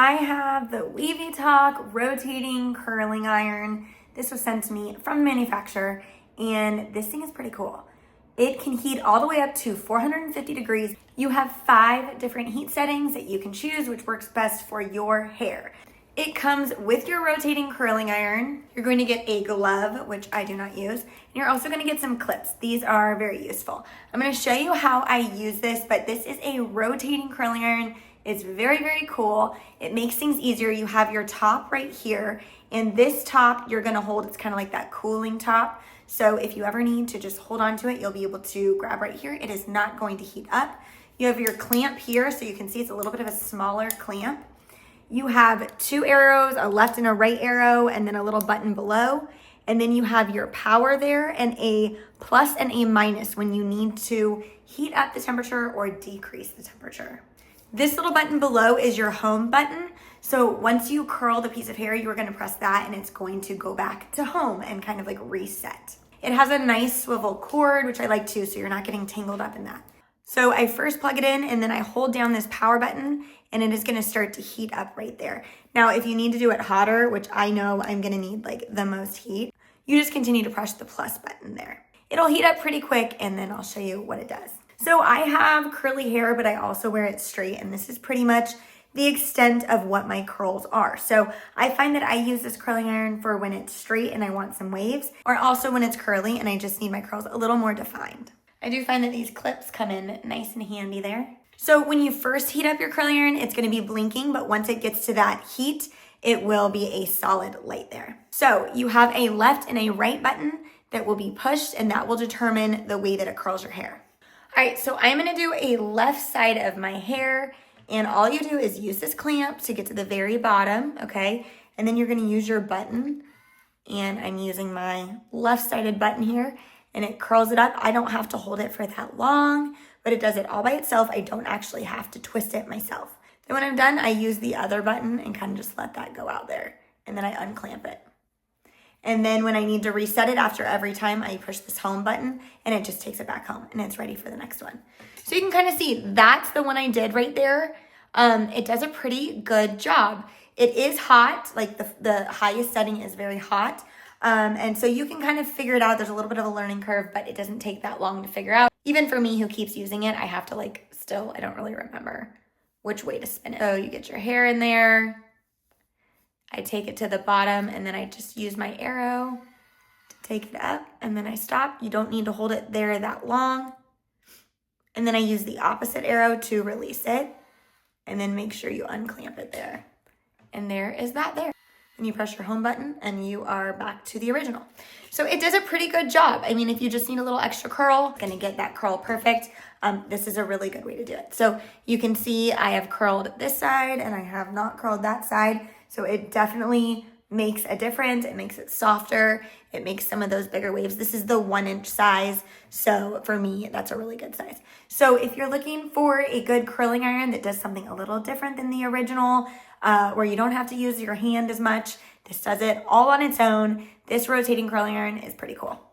I have the Wavytalk rotating curling iron. This was sent to me from the manufacturer, and this thing is pretty cool. It can heat all the way up to 450 degrees. You have 5 different heat settings that you can choose, which works best for your hair. It comes with your rotating curling iron. You're going to get a glove, which I do not use. And you're also going to get some clips. These are very useful. I'm going to show you how I use this, but this is a rotating curling iron. It's very, very cool. It makes things easier. You have your top right here, and this top you're gonna hold. It's kind of like that cooling top. So if you ever need to just hold on to it, you'll be able to grab right here. It is not going to heat up. You have your clamp here, so you can see it's a little bit of a smaller clamp. You have 2 arrows, a left and a right arrow, and then a little button below. And then you have your power there and a plus and a minus when you need to heat up the temperature or decrease the temperature. This little button below is your home button. So once you curl the piece of hair, you're gonna press that and it's going to go back to home and kind of like reset. It has a nice swivel cord, which I like too, so you're not getting tangled up in that. So I first plug it in and then I hold down this power button and it is gonna start to heat up right there. Now, if you need to do it hotter, which I know I'm gonna need like the most heat, you just continue to press the plus button there. It'll heat up pretty quick and then I'll show you what it does. So I have curly hair, but I also wear it straight, and this is pretty much the extent of what my curls are. So I find that I use this curling iron for when it's straight and I want some waves, or also when it's curly and I just need my curls a little more defined. I do find that these clips come in nice and handy there. So when you first heat up your curling iron, it's gonna be blinking, but once it gets to that heat, it will be a solid light there. So you have a left and a right button that will be pushed, and that will determine the way that it curls your hair. All right, so I'm gonna do a left side of my hair, and all you do is use this clamp to get to the very bottom, okay? And then you're gonna use your button, and I'm using my left-sided button here, and it curls it up. I don't have to hold it for that long, but it does it all by itself. I don't actually have to twist it myself. Then when I'm done, I use the other button and kind of just let that go out there, and then I unclamp it. And then when I need to reset it after every time, I push this home button and it just takes it back home and it's ready for the next one. So you can kind of see that's the one I did right there. It does a pretty good job. It is hot, like the highest setting is very hot. And so you can kind of figure it out. There's a little bit of a learning curve, but it doesn't take that long to figure out. Even for me who keeps using it, I have to I don't really remember which way to spin it. So you get your hair in there. I take it to the bottom and then I just use my arrow to take it up and then I stop. You don't need to hold it there that long. And then I use the opposite arrow to release it and then make sure you unclamp it there. And there is that there. And you press your home button and you are back to the original. So it does a pretty good job. I mean, if you just need a little extra curl, gonna get that curl perfect. This is a really good way to do it. So you can see I have curled this side and I have not curled that side. So it definitely makes a difference. It makes it softer. It makes some of those bigger waves. This is the 1-inch size. So for me, that's a really good size. So if you're looking for a good curling iron that does something a little different than the original, where you don't have to use your hand as much, this does it all on its own. This rotating curling iron is pretty cool.